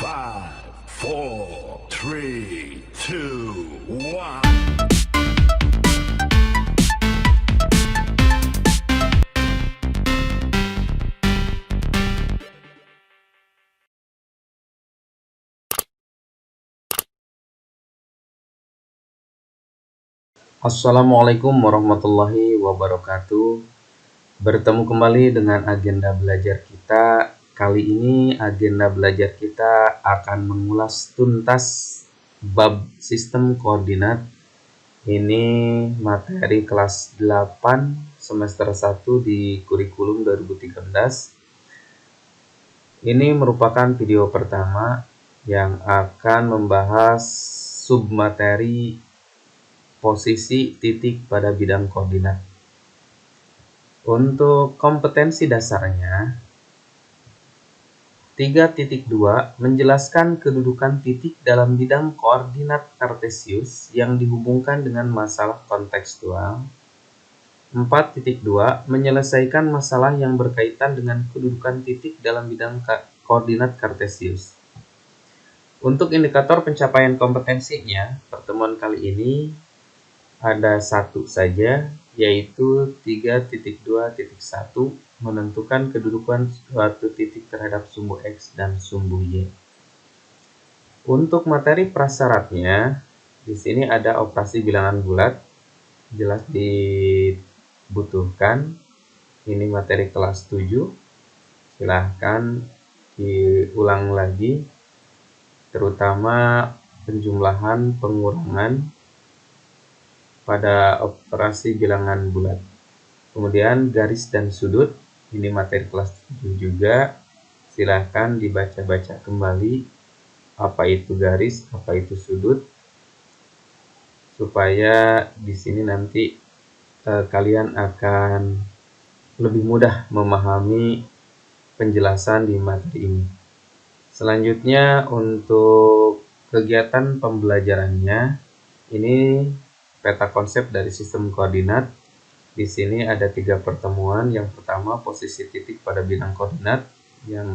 5, 4, 3, 2, 1. Assalamualaikum warahmatullahi wabarakatuh. Bertemu kembali dengan agenda belajar kita. Kali ini agenda belajar kita akan mengulas tuntas bab sistem koordinat. Ini materi kelas 8 semester 1 di kurikulum 2013. Ini merupakan video pertama yang akan membahas submateri posisi titik pada bidang koordinat. Untuk kompetensi dasarnya, 3.2 menjelaskan kedudukan titik dalam bidang koordinat kartesius yang dihubungkan dengan masalah kontekstual. 4.2 menyelesaikan masalah yang berkaitan dengan kedudukan titik dalam bidang koordinat kartesius. Untuk indikator pencapaian kompetensinya, pertemuan kali ini ada satu saja, yaitu 3.2.1 menentukan kedudukan suatu titik terhadap sumbu X dan sumbu Y. Untuk materi prasyaratnya, di sini ada operasi bilangan bulat, jelas dibutuhkan. Ini materi kelas 7, silahkan diulang lagi, terutama penjumlahan, pengurangan pada operasi bilangan bulat. Kemudian garis dan sudut, ini materi kelas 7 juga. Silahkan dibaca-baca kembali apa itu garis, apa itu sudut, supaya di sini nanti kalian akan lebih mudah memahami penjelasan di materi ini. Selanjutnya untuk kegiatan pembelajarannya, ini peta konsep dari sistem koordinat. Di sini ada 3 pertemuan. Yang pertama posisi titik pada bidang koordinat, yang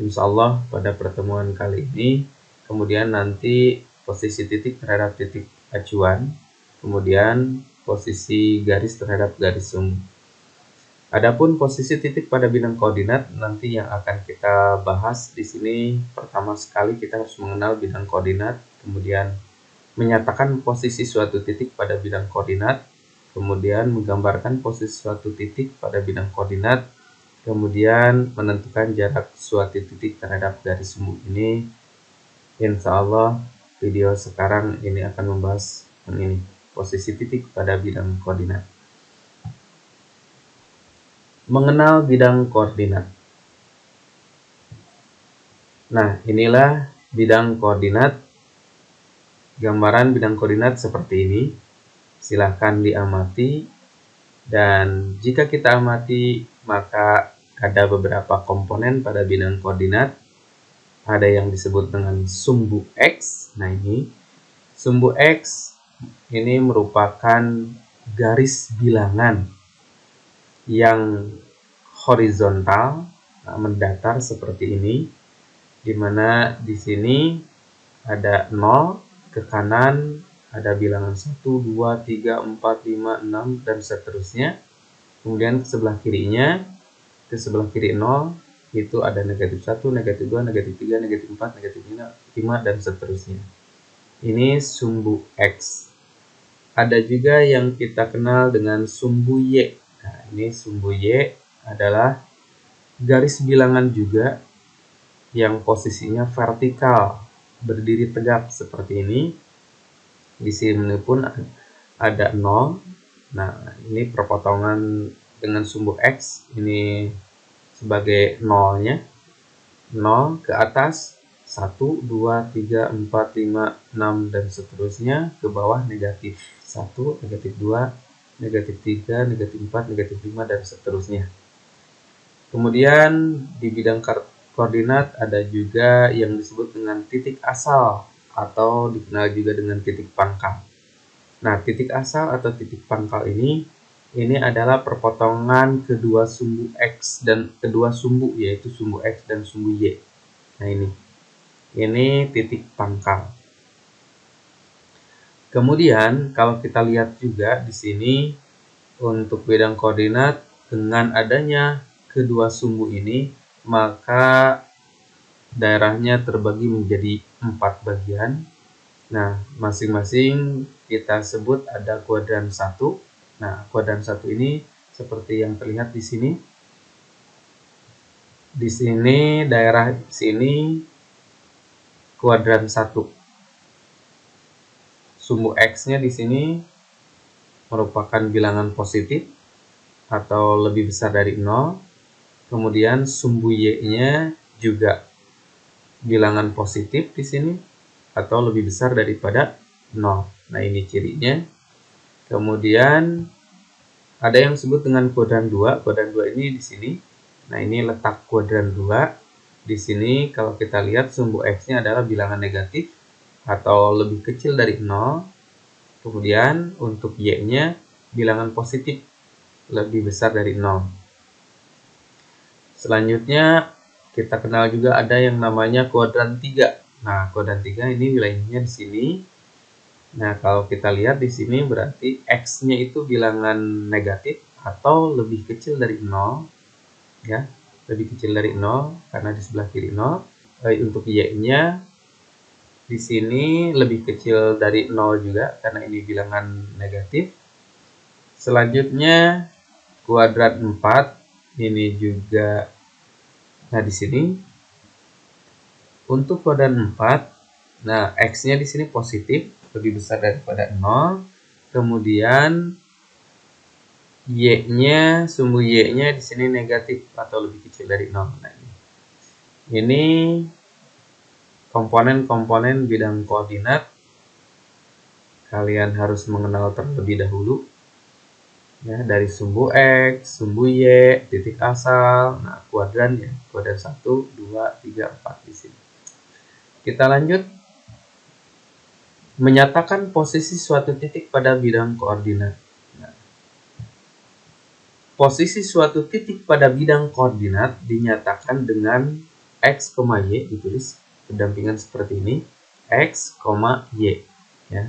insya Allah pada pertemuan kali ini. Kemudian nanti posisi titik terhadap titik acuan. Kemudian posisi garis terhadap garis sumbu. Adapun posisi titik pada bidang koordinat nanti yang akan kita bahas di sini, pertama sekali kita harus mengenal bidang koordinat, kemudian menyatakan posisi suatu titik pada bidang koordinat, kemudian menggambarkan posisi suatu titik pada bidang koordinat, kemudian menentukan jarak suatu titik terhadap garis sumbu ini. Insya Allah video sekarang ini akan membahas ini, posisi titik pada bidang koordinat. Mengenal bidang koordinat. Nah, inilah bidang koordinat. Gambaran bidang koordinat seperti ini, silahkan diamati, dan jika kita amati maka ada beberapa komponen pada bidang koordinat. Ada yang disebut dengan sumbu X. Nah, ini sumbu X ini merupakan garis bilangan yang horizontal, mendatar seperti ini, di mana di sini ada 0, ke kanan ada bilangan 1, 2, 3, 4, 5, 6, dan seterusnya. Kemudian ke sebelah kirinya, ke sebelah kiri 0, itu ada negatif 1, negatif 2, negatif 3, negatif 4, negatif 5, dan seterusnya. Ini sumbu X. Ada juga yang kita kenal dengan sumbu Y. Nah, ini sumbu Y adalah garis bilangan juga yang posisinya vertikal, berdiri tegak seperti ini. Di sini pun ada 0. Nah, ini perpotongan dengan sumbu X, ini sebagai 0-nya. 0 ke atas 1, 2, 3, 4, 5, 6, dan seterusnya. Ke bawah negatif 1, negatif 2, negatif 3, negatif 4, negatif 5, dan seterusnya. Kemudian di bidang koordinat ada juga yang disebut dengan titik asal atau dikenal juga dengan titik pangkal. Nah, titik asal atau titik pangkal ini adalah perpotongan kedua sumbu X dan kedua sumbu, yaitu sumbu X dan sumbu Y. Nah, ini Ini titik pangkal. Kemudian kalau kita lihat juga di sini untuk bidang koordinat dengan adanya kedua sumbu ini, maka daerahnya terbagi menjadi 4 bagian. Nah, masing-masing kita sebut ada kuadran 1. Nah, kuadran 1 ini seperti yang terlihat di sini. Di sini daerah sini kuadran 1. Sumbu X-nya di sini merupakan bilangan positif atau lebih besar dari 0. Kemudian sumbu Y-nya juga bilangan positif di sini atau lebih besar daripada 0. Nah, ini cirinya. Kemudian ada yang disebut dengan kuadran 2. Kuadran 2 ini di sini. Nah, ini letak kuadran 2. Di sini kalau kita lihat sumbu X-nya adalah bilangan negatif atau lebih kecil dari 0. Kemudian untuk Y-nya bilangan positif lebih besar dari 0. Selanjutnya kita kenal juga ada yang namanya kuadran 3. Nah, kuadran 3 ini wilayahnya di sini. Nah, kalau kita lihat di sini berarti X-nya itu bilangan negatif atau lebih kecil dari 0. Ya, lebih kecil dari 0 karena di sebelah kiri 0. Untuk Y-nya di sini lebih kecil dari 0 juga karena ini bilangan negatif. Selanjutnya kuadran 4 ini juga. Nah, di sini untuk kuadran 4, nah X-nya di sini positif, lebih besar daripada 0. Kemudian Y-nya, sumbu Y-nya di sini negatif atau lebih kecil dari 0. Nah, ini komponen-komponen bidang koordinat kalian harus mengenal terlebih dahulu. Ya, dari sumbu X, sumbu Y, titik asal, nah kuadran ya, kuadran 1, 2, 3, 4 di sini. Kita lanjut. Menyatakan posisi suatu titik pada bidang koordinat. Nah, posisi suatu titik pada bidang koordinat dinyatakan dengan X, Y, ditulis berdampingan seperti ini. X, Y. Ya.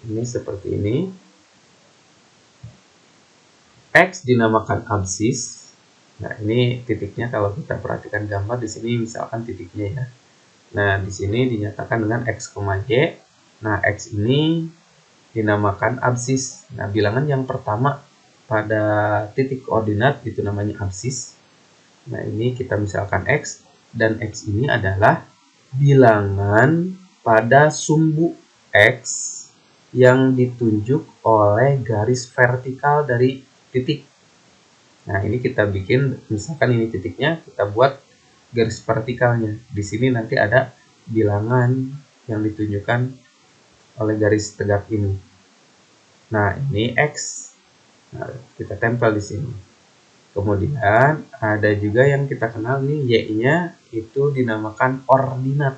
Ini seperti ini. X dinamakan absis. Nah, ini titiknya kalau kita perhatikan gambar di sini misalkan titiknya ya. Nah, di sini dinyatakan dengan X, Y. Nah, X ini dinamakan absis. Nah, bilangan yang pertama pada titik koordinat itu namanya absis. Nah, ini kita misalkan X, dan X ini adalah bilangan pada sumbu X yang ditunjuk oleh garis vertikal dari titik. Nah, ini kita bikin, misalkan ini titiknya, kita buat garis vertikalnya. Di sini nanti ada bilangan yang ditunjukkan oleh garis tegak ini. Nah, ini X. Nah, kita tempel di sini. Kemudian ada juga yang kita kenal nih, Y-nya itu dinamakan ordinat.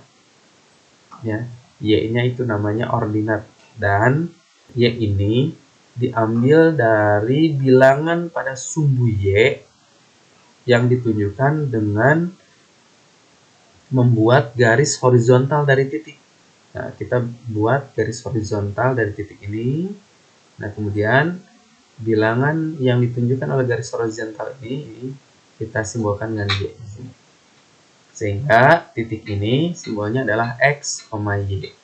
Ya, Y-nya itu namanya ordinat. Dan Y ini diambil dari bilangan pada sumbu Y yang ditunjukkan dengan membuat garis horizontal dari titik. Nah, kita buat garis horizontal dari titik ini. Nah, kemudian bilangan yang ditunjukkan oleh garis horizontal ini kita simbolkan dengan Y. Sehingga titik ini simbolnya adalah X, Y.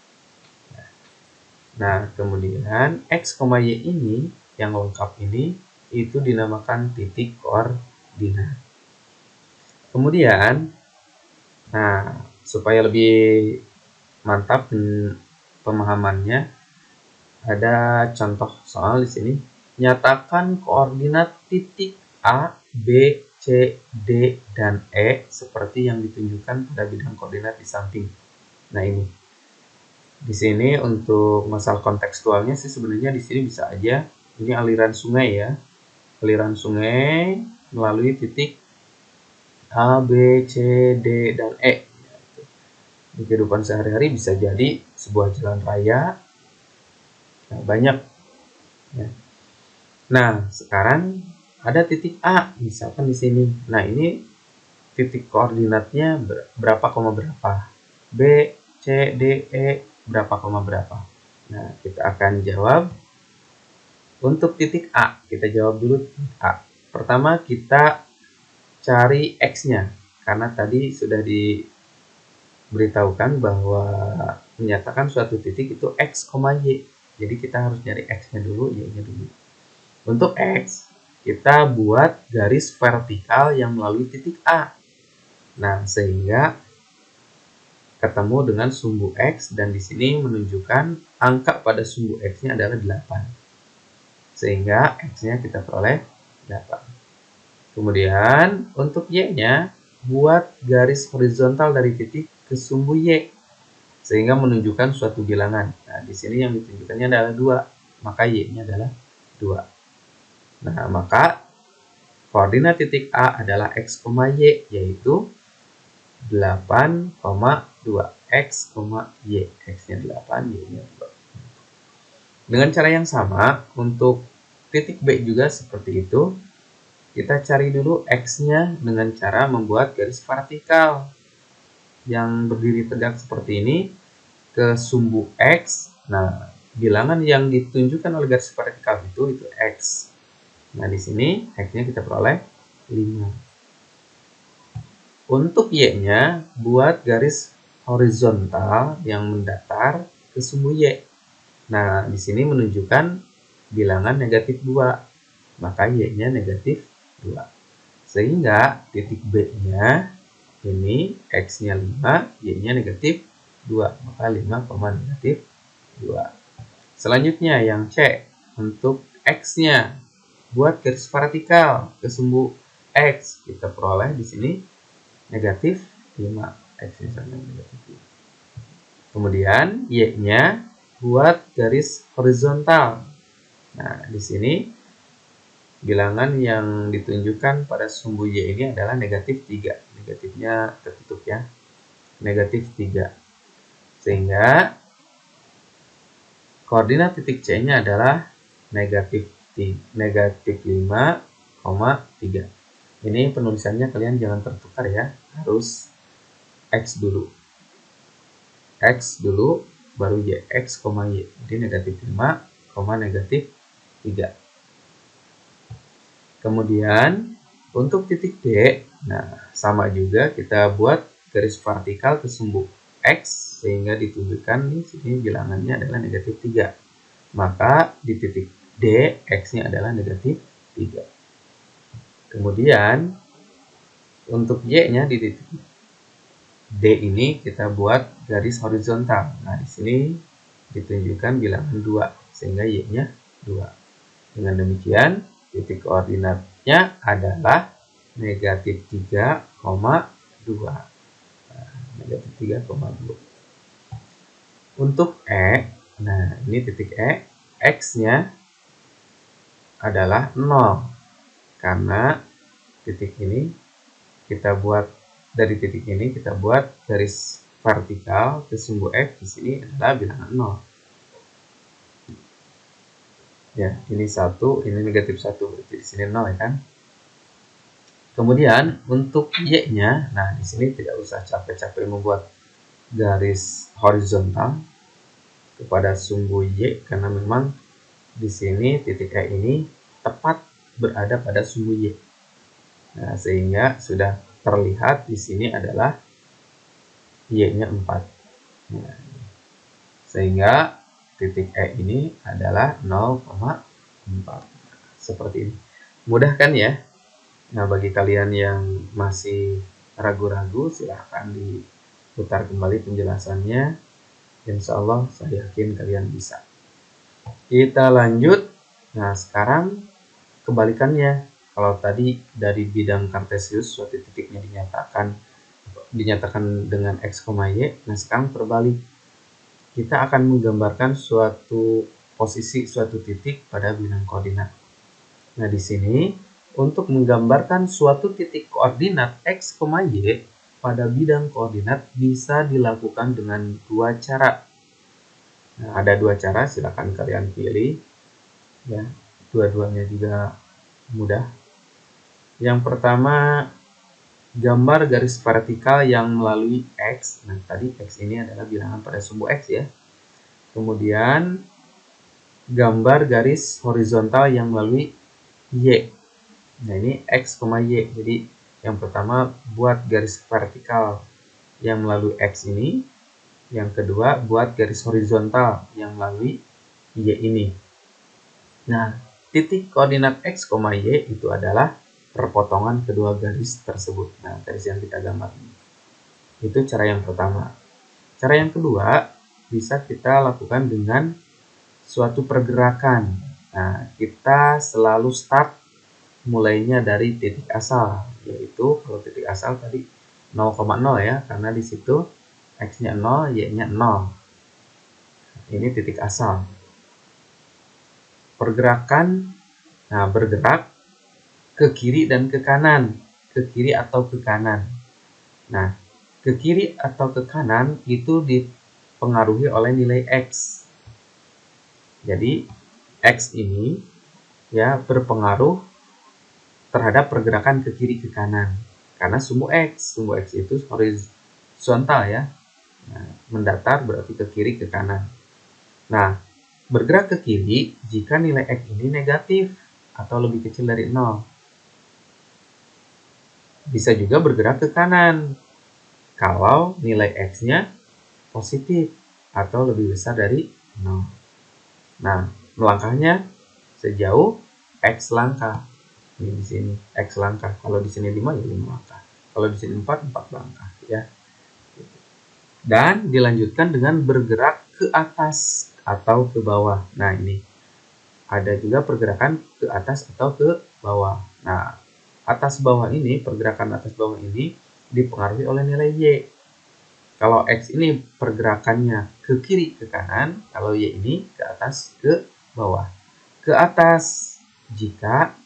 Nah, kemudian X, Y ini yang lengkap ini itu dinamakan titik koordinat. Kemudian, nah, supaya lebih mantap pemahamannya, ada contoh soal di sini. Nyatakan koordinat titik A, B, C, D, dan E seperti yang ditunjukkan pada bidang koordinat di samping. Nah, ini. Di sini untuk masalah kontekstualnya sih sebenarnya di sini bisa aja ini aliran sungai ya. Aliran sungai melalui titik A, B, C, D, dan E. Di kehidupan sehari-hari bisa jadi sebuah jalan raya. Nah, banyak. Ya. Nah, sekarang ada titik A, misalkan di sini. Nah, ini titik koordinatnya berapa koma berapa. B, C, D, E, berapa koma berapa. Nah, kita akan jawab. Untuk titik A, kita jawab dulu titik A. Pertama, kita cari X-nya. Karena tadi sudah diberitahukan bahwa menyatakan suatu titik itu X, Y. Jadi kita harus nyari X-nya dulu, Y-nya dulu. Untuk X, kita buat garis vertikal yang melalui titik A. Nah, sehingga ketemu dengan sumbu X, dan di sini menunjukkan angka pada sumbu X-nya adalah 8. Sehingga X-nya kita peroleh 8. Kemudian untuk Y-nya, buat garis horizontal dari titik ke sumbu Y, sehingga menunjukkan suatu bilangan. Nah, di sini yang ditunjukkannya adalah 2, maka Y-nya adalah 2. Nah, maka koordinat titik A adalah X, Y, yaitu 8,2. X, Y. X-nya 8, Y-nya 2. Dengan cara yang sama, untuk titik B juga seperti itu. Kita cari dulu X-nya dengan cara membuat garis vertikal yang berdiri tegak seperti ini ke sumbu X. Nah, bilangan yang ditunjukkan oleh garis vertikal itu X. Nah, di sini X-nya kita peroleh 5. Untuk Y-nya, buat garis horizontal yang mendatar ke sumbu Y. Nah, di sini menunjukkan bilangan negatif 2, maka Y-nya negatif 2. Sehingga titik B-nya ini X-nya 5, Y-nya negatif 2, maka 5, negatif 2. Selanjutnya yang C, untuk X-nya, buat garis vertikal ke sumbu X, kita peroleh di sini negatif 5, X-nya sama negatif 5. Kemudian Y-nya buat garis horizontal. Nah, di sini bilangan yang ditunjukkan pada sumbu Y ini adalah negatif 3. Negatifnya tertutup ya. Negatif 3. Sehingga koordinat titik C-nya adalah negatif 5,3. Ini penulisannya kalian jangan tertukar ya. Harus X dulu. X dulu baru Y, X, Y. Jadi negatif 5, negatif 3. Kemudian untuk titik D, nah sama juga kita buat garis vertikal ke sumbu X, sehingga ditunjukkan di sini bilangannya adalah negatif 3. Maka di titik D, X-nya adalah negatif 3. Kemudian untuk Y-nya di titik D ini kita buat garis horizontal. Nah, di sini ditunjukkan bilangan 2, sehingga Y-nya 2. Dengan demikian, titik koordinatnya adalah negatif 3,2. Nah, negatif 3,2. Untuk E, nah ini titik E, X-nya adalah 0. Karena titik ini kita buat, dari titik ini kita buat garis vertikal ke sumbu X, di sini adalah bilangan 0. Ya, ini 1, ini negatif 1, berarti di sini 0 ya kan. Kemudian untuk Y-nya, nah di sini tidak usah capek-capek membuat garis horizontal kepada sumbu Y, karena memang di sini titik E ini tepat berada pada sumbu Y. Nah, sehingga sudah terlihat di sini adalah Y-nya 4. Nah, sehingga titik E ini adalah 0,4. Seperti ini. Mudah kan ya? Nah, bagi kalian yang masih ragu-ragu, silahkan diputar kembali penjelasannya. Insya Allah saya yakin kalian bisa. Kita lanjut. Nah, sekarang kebalikannya. Kalau tadi dari bidang kartesius suatu titiknya dinyatakan dengan X, Y. Nah, sekarang terbalik. Kita akan menggambarkan suatu posisi suatu titik pada bidang koordinat. Nah, di sini untuk menggambarkan suatu titik koordinat X, Y pada bidang koordinat bisa dilakukan dengan dua cara. Nah, ada dua cara, silakan kalian pilih. Ya, dua-duanya juga mudah. Yang pertama, gambar garis vertikal yang melalui X. Nah, tadi X ini adalah bilangan pada sumbu X ya. Kemudian gambar garis horizontal yang melalui Y. Nah, ini X, Y. Jadi, yang pertama buat garis vertikal yang melalui X ini. Yang kedua, buat garis horizontal yang melalui Y ini. Nah, titik koordinat X, Y itu adalah perpotongan kedua garis tersebut. Nah, garis yang kita gambar ini. Itu cara yang pertama. Cara yang kedua, bisa kita lakukan dengan suatu pergerakan. Nah, kita selalu start mulainya dari titik asal, yaitu kalau titik asal tadi 0,0 ya, karena di situ X-nya 0, Y-nya 0. Ini titik asal. Pergerakan, nah bergerak ke kiri dan ke kanan, ke kiri atau ke kanan. Nah, ke kiri atau ke kanan itu dipengaruhi oleh nilai X. Jadi, X ini ya berpengaruh terhadap pergerakan ke kiri ke kanan. Karena sumbu X itu horizontal ya. Nah, mendatar berarti ke kiri ke kanan. Nah, bergerak ke kiri jika nilai X ini negatif atau lebih kecil dari 0. Bisa juga bergerak ke kanan kalau nilai X-nya positif atau lebih besar dari 0. Nah, melangkahnya sejauh X langkah. Ini di sini X langkah. Kalau di sini 5 ya 5 langkah. Kalau di sini 4 langkah ya. Dan dilanjutkan dengan bergerak ke atas atau ke bawah. Nah, ini ada juga pergerakan ke atas atau ke bawah. Nah, atas bawah ini, pergerakan atas bawah ini dipengaruhi oleh nilai Y. Kalau X ini pergerakannya ke kiri ke kanan, kalau Y ini ke atas ke bawah. Ke atas jika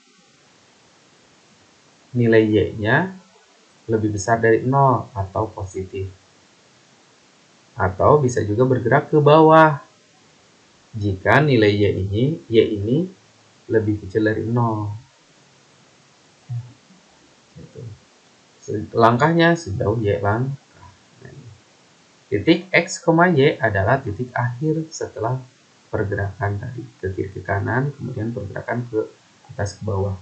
nilai Y-nya lebih besar dari 0 atau positif. Atau bisa juga bergerak ke bawah jika nilai Y ini lebih kecil dari 0. Langkahnya sejauh Y langkah. Titik X, Y adalah titik akhir setelah pergerakan tadi ke kiri ke kanan, kemudian pergerakan ke atas ke bawah.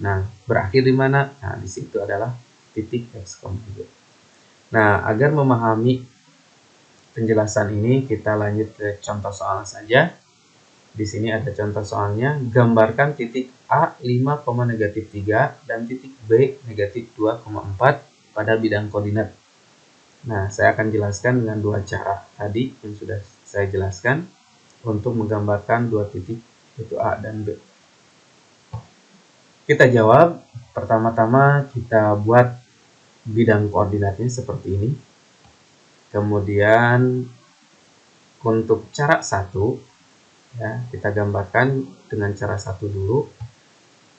Nah, berakhir di mana? Nah, di situ adalah titik X, Y. Nah, agar memahami penjelasan ini, kita lanjut ke contoh soal saja. Di sini ada contoh soalnya, gambarkan titik A 5,-3 dan titik B negatif 2,4 pada bidang koordinat. Nah, saya akan jelaskan dengan dua cara tadi yang sudah saya jelaskan untuk menggambarkan dua titik, yaitu A dan B. Kita jawab, pertama-tama kita buat bidang koordinatnya seperti ini. Kemudian untuk cara 1, ya, kita gambarkan dengan cara 1 dulu.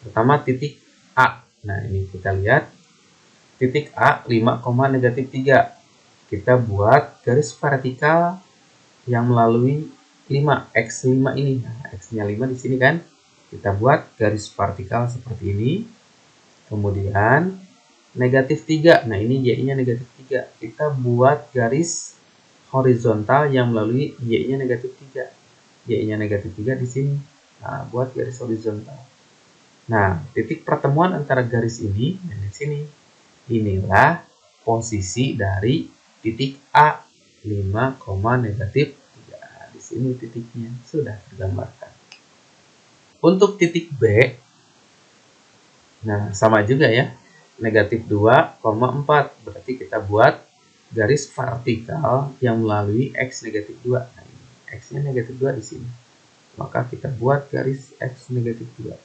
Pertama titik A. Nah, ini kita lihat titik A 5,-3. Kita buat garis vertikal yang melalui 5, X5 ini. Nah, X-nya 5 di sini kan. Kita buat garis vertikal seperti ini. Kemudian negatif 3. Nah, ini Y-nya negatif 3. Kita buat garis horizontal yang melalui Y-nya negatif 3. Y-nya negatif 3 di sini. Nah, buat garis horizontal. Nah, titik pertemuan antara garis ini dan di sini. Inilah posisi dari titik A 5,-3. Di sini titiknya sudah tergambarkan. Untuk titik B, nah sama juga ya. Negatif 2,4. Berarti kita buat garis vertikal yang melalui X negatif 2. Nah, X-nya negatif 2 di sini. Maka kita buat garis X negatif 2.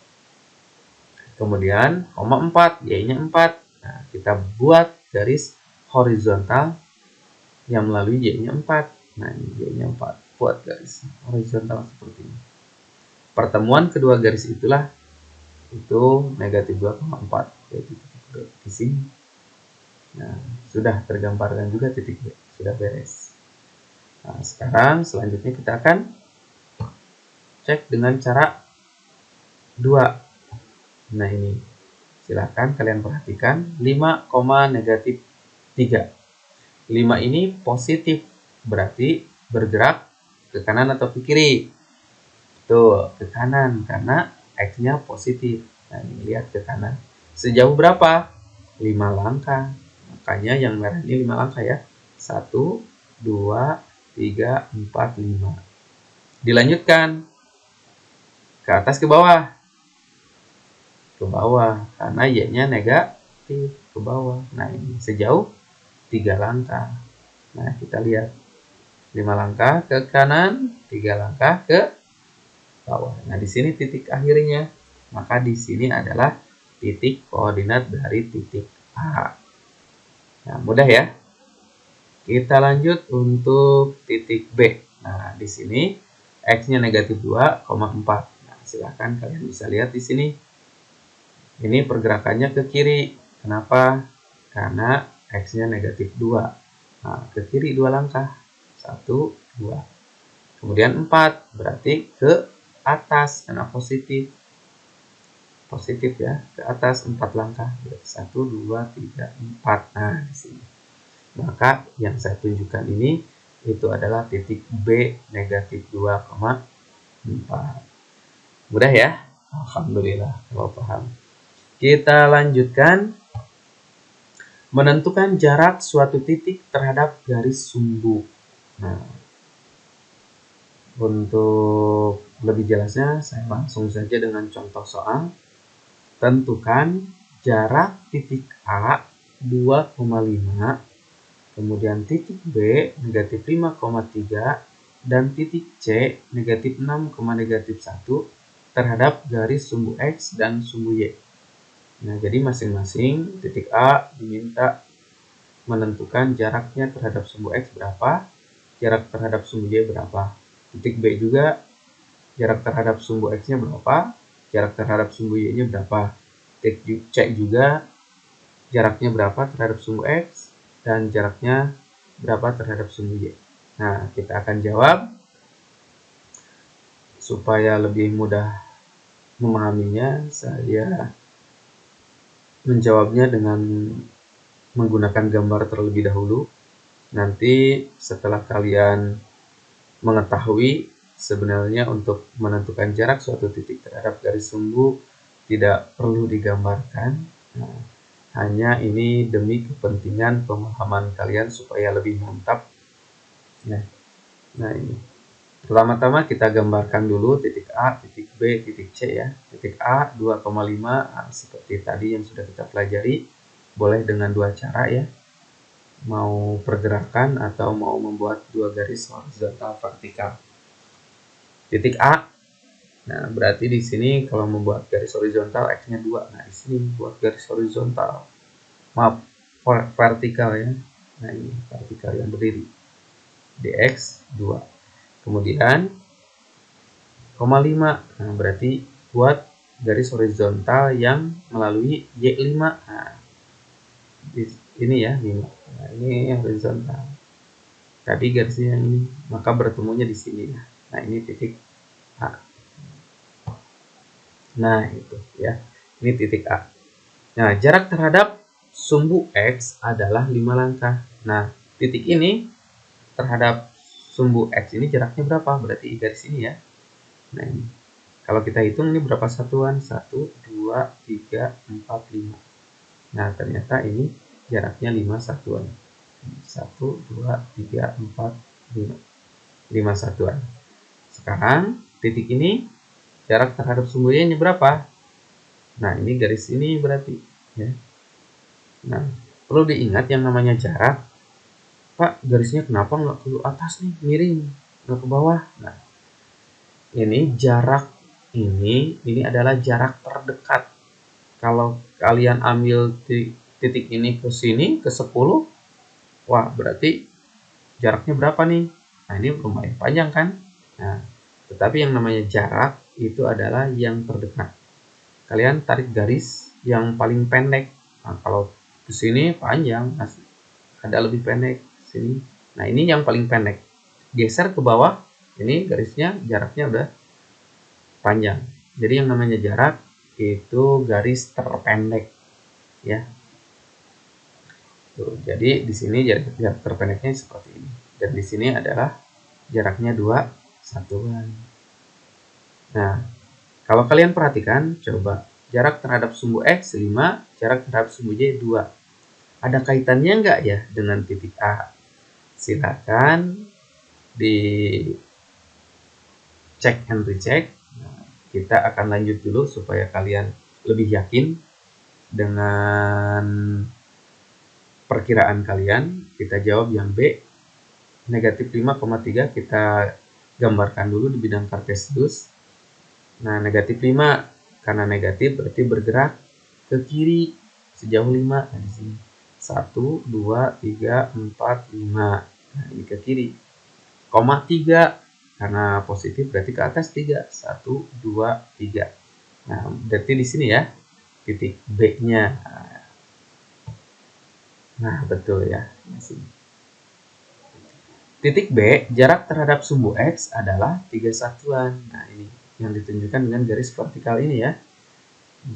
Kemudian, 4, Y-nya 4. Nah, kita buat garis horizontal yang melalui Y-nya 4. Nah, ini Y-nya 4. Buat garis horizontal seperti ini. Pertemuan kedua garis itulah itu negatif 2,4. Yaitu titik B di sini. Nah, sudah tergambarkan juga titik B. Sudah beres. Nah, sekarang selanjutnya kita akan cek dengan cara 2. Nah, ini Silahkan kalian perhatikan 5, negatif 3. 5 ini positif, berarti bergerak ke kanan atau ke kiri. Tuh, ke kanan karena X-nya positif. Nah, ini lihat ke kanan. Sejauh berapa? 5 langkah. Makanya yang merah ini 5 langkah ya. 1, 2, 3, 4, 5. Dilanjutkan ke atas ke bawah. Ke bawah karena Y-nya negatif, ke bawah. Nah, ini sejauh 3 langkah. Nah, kita lihat 5 langkah ke kanan, 3 langkah ke bawah. Nah, di sini titik akhirnya. Maka di sini adalah titik koordinat dari titik A. Nah, mudah ya. Kita lanjut untuk titik B. Nah, di sini X-nya negatif 2,4. Nah, silahkan kalian bisa lihat di sini. Ini pergerakannya ke kiri. Kenapa? Karena X-nya negatif 2. Nah, ke kiri 2 langkah. 1, 2. Kemudian 4. Berarti ke atas karena positif. Positif ya. Ke atas 4 langkah. 1, 2, 3, 4. Nah, di sini. Maka yang saya tunjukkan ini itu adalah titik B negatif 2,4. Mudah ya? Alhamdulillah kalau paham. Kita lanjutkan. Menentukan jarak suatu titik terhadap garis sumbu. Nah, untuk lebih jelasnya saya langsung saja dengan contoh soal. Tentukan jarak titik A 2,5, kemudian titik B negatif 5,3, dan titik C negatif 6, negatif 1 terhadap garis sumbu X dan sumbu Y. Nah, jadi masing-masing titik A diminta menentukan jaraknya terhadap sumbu X berapa, jarak terhadap sumbu Y berapa. Titik B juga jarak terhadap sumbu X-nya berapa, jarak terhadap sumbu Y-nya berapa. Titik C juga jaraknya berapa terhadap sumbu X, dan jaraknya berapa terhadap sumbu Y. Nah, kita akan jawab supaya lebih mudah memahaminya. Saya menjawabnya dengan menggunakan gambar terlebih dahulu. Nanti setelah kalian mengetahui sebenarnya untuk menentukan jarak suatu titik terhadap garis sumbu tidak perlu digambarkan. Nah, hanya ini demi kepentingan pemahaman kalian supaya lebih mantap. Nah ini. Pertama-tama kita gambarkan dulu titik A, titik B, titik C ya. Titik A 2,5 seperti tadi yang sudah kita pelajari. Boleh dengan dua cara ya. Mau pergerakan atau mau membuat dua garis horizontal vertikal. Titik A. Nah, berarti di sini kalau membuat garis horizontal X-nya 2. Nah, di sini buat garis horizontal. Maaf, vertikal ya. Nah, ini vertikal yang berdiri. Dx 2. Kemudian 0,5. Nah, berarti buat garis horizontal yang melalui Y5. Nah, ini ya 5. Nah, ini yang horizontal. Tadi garisnya yang ini, maka bertemunya di sini ya. Nah, ini titik A. Nah, itu ya. Ini titik A. Nah, jarak terhadap sumbu X adalah 5 langkah. Nah, titik ini terhadap sumbu X ini jaraknya berapa? Berarti garis ini ya. Nah, ini. Kalau kita hitung ini berapa satuan? 1, 2, 3, 4, 5. Nah, ternyata ini jaraknya 5 satuan. 1, 2, 3, 4, 5. 5 satuan. Sekarang titik ini jarak terhadap sumbu Y-nya berapa? Nah, ini garis ini berarti ya. Nah, perlu diingat yang namanya jarak. Pak, garisnya kenapa nggak ke atas nih, miring, nggak ke bawah? Nah, ini jarak ini adalah jarak terdekat. Kalau kalian ambil titik ini ke sini, ke 10, wah berarti jaraknya berapa nih? Nah, ini lumayan panjang kan? Nah, tetapi yang namanya jarak itu adalah yang terdekat. Kalian tarik garis yang paling pendek. Nah, kalau ke sini panjang, ada lebih pendek sini. Nah, ini yang paling pendek. Geser ke bawah, ini garisnya jaraknya udah panjang. Jadi yang namanya jarak itu garis terpendek. ya. Tuh, jadi di sini jarak terpendeknya seperti ini. Dan di sini adalah jaraknya 2 satuan. Nah, kalau kalian perhatikan, coba jarak terhadap sumbu X 5, jarak terhadap sumbu Y 2. Ada kaitannya nggak ya dengan titik A? Silakan dicek and recheck. Nah, kita akan lanjut dulu supaya kalian lebih yakin dengan perkiraan kalian. Kita jawab yang B, negatif 5,3 kita gambarkan dulu di bidang kartesius. Nah, negatif 5 karena negatif berarti bergerak ke kiri sejauh 5. Nah, di sini 1, 2, 3, 4, 5. Nah, ini ke kiri. Koma 3 karena positif berarti ke atas 3. 1, 2, 3. Nah, berarti di sini ya titik B-nya. Nah, betul ya. Di sini. Titik B, jarak terhadap sumbu X adalah 3 satuan. Nah, ini yang ditunjukkan dengan garis vertikal ini ya.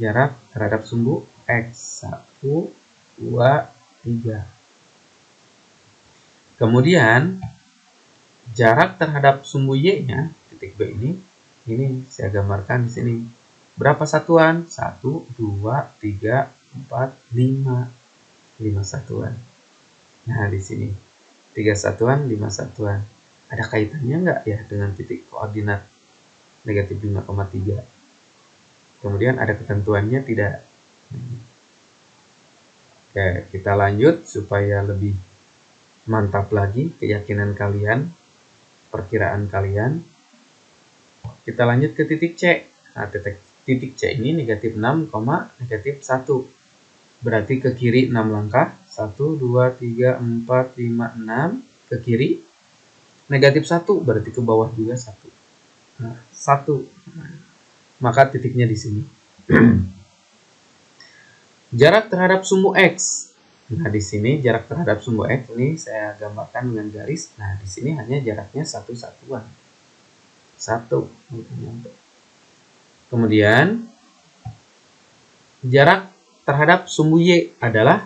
Jarak terhadap sumbu X. 1, 2, 3. Kemudian, jarak terhadap sumbu Y-nya, titik B ini saya gambarkan di sini. Berapa satuan? 1, 2, 3, 4, 5. 5 satuan. Nah, di sini 3 satuan, 5 satuan. Ada kaitannya nggak ya dengan titik koordinat negatif 5,3? Kemudian ada ketentuannya tidak? Oke, kita lanjut supaya lebih mantap lagi keyakinan kalian, perkiraan kalian. Kita lanjut ke titik C. Nah, titik C ini negatif 6, negatif 1. Berarti ke kiri 6 langkah. 1, 2, 3, 4, 5, 6. Ke kiri. Negatif 1 berarti ke bawah juga 1. Nah, 1. Maka titiknya di sini. Jarak terhadap sumbu X. Nah, di sini jarak terhadap sumbu X ini saya gambarkan dengan garis. Nah, di sini hanya jaraknya 1 satuan. 1. Kemudian jarak terhadap sumbu Y adalah,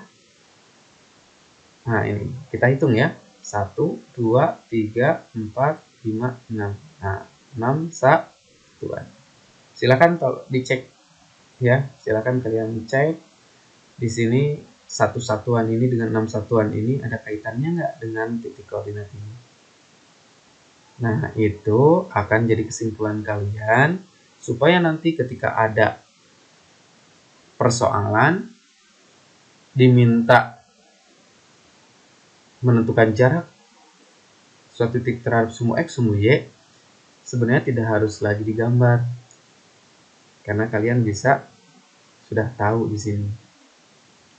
nah ini kita hitung ya, 1, 2, 3, 4, 5, 6. Nah, 6 satuan. Silakan dicek ya, silakan kalian cek di sini 1 satuan ini dengan 6 satuan ini ada kaitannya nggak dengan titik koordinat ini. Nah, itu akan jadi kesimpulan kalian supaya nanti ketika ada persoalan diminta menentukan jarak suatu titik terhadap sumbu X, sumbu Y, sebenarnya tidak harus lagi digambar. Karena kalian bisa sudah tahu di sini.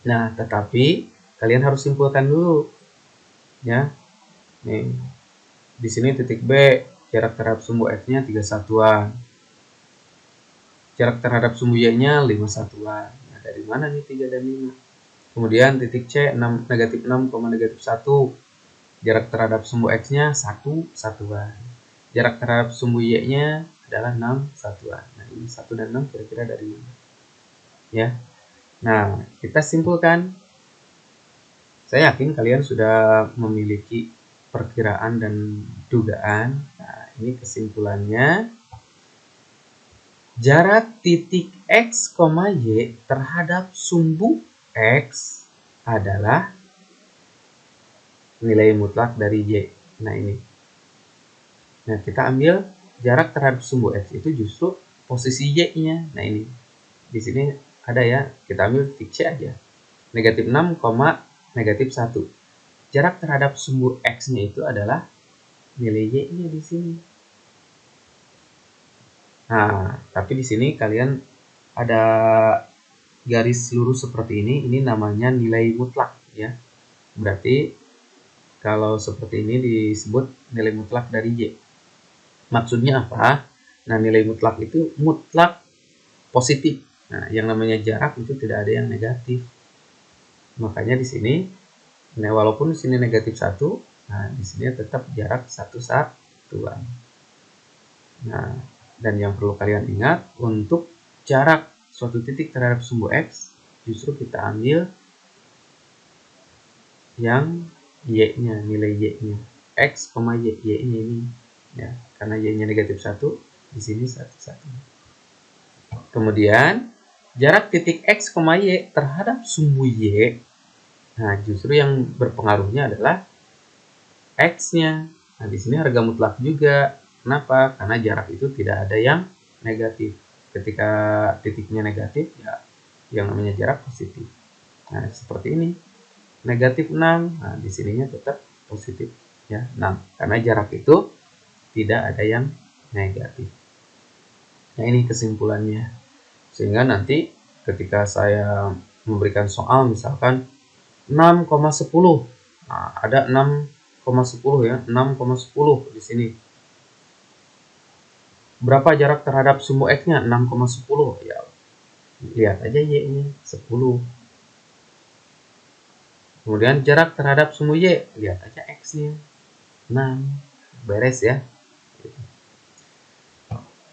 Nah, tetapi kalian harus simpulkan dulu. Ya. Nih. Di sini titik B, jarak terhadap sumbu X-nya 3 satuan. Jarak terhadap sumbu Y-nya 5 satuan. Nah, dari mana nih 3 dan 5? Kemudian titik C, negatif 6, negatif 1. Jarak terhadap sumbu X-nya 1 satuan. Jarak terhadap sumbu Y-nya adalah 6 satuan. Nah, ini 1 dan 6 kira-kira dari mana? Ya. Nah, kita simpulkan. Saya yakin kalian sudah memiliki perkiraan dan dugaan. Nah, ini kesimpulannya. Jarak titik X, Y terhadap sumbu X adalah nilai mutlak dari Y. Nah, ini. Nah, kita ambil jarak terhadap sumbu X itu justru posisi Y-nya. Nah, ini. Di sini ada ya, kita ambil titik C aja. Negatif 6, negatif 1. Jarak terhadap sumbu X-nya itu adalah nilai Y-nya di sini. Nah, tapi di sini kalian ada garis lurus seperti ini namanya nilai mutlak ya. Berarti kalau seperti ini disebut nilai mutlak dari Y. Maksudnya apa? Nah, nilai mutlak itu mutlak positif. Nah, yang namanya jarak itu tidak ada yang negatif. Makanya di sini, nah walaupun di sini negatif 1, nah di sini tetap jarak 1 satuan. Nah, dan yang perlu kalian ingat, untuk jarak suatu titik terhadap sumbu X justru kita ambil yang y-nya, nilai y-nya. X, y, y-nya ini. Ya, karena y-nya negatif 1, di sini 1, 1. Kemudian, jarak titik X, y terhadap sumbu y. Nah, justru yang berpengaruhnya adalah X-nya. Nah, di sini harga mutlak juga. Kenapa? Karena jarak itu tidak ada yang negatif. Ketika titiknya negatif, ya yang namanya jarak positif. Nah, seperti ini. Negatif 6, nah di sininya tetap positif ya 6 karena jarak itu tidak ada yang negatif. Nah, ini kesimpulannya. Sehingga nanti ketika saya memberikan soal misalkan 6,10, nah ada 6,10 ya, 6,10 di sini. Berapa jarak terhadap sumbu X-nya? 6,10 ya. Lihat aja Y-nya 10. Kemudian jarak terhadap sumbu Y, lihat aja X-nya 6. Beres ya.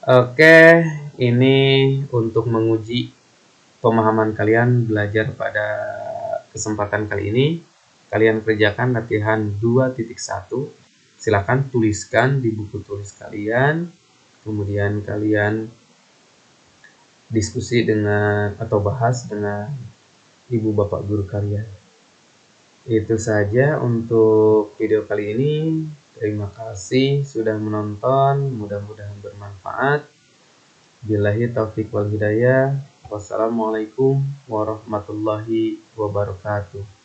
Oke, ini untuk menguji pemahaman kalian belajar pada kesempatan kali ini. Kalian kerjakan latihan 2.1. Silahkan tuliskan di buku tulis kalian. Kemudian kalian diskusi dengan atau bahas dengan ibu bapak guru kalian. Itu saja untuk video kali ini. Terima kasih sudah menonton. Mudah-mudahan bermanfaat. Billahi taufiq wal hidayah. Wassalamualaikum warahmatullahi wabarakatuh.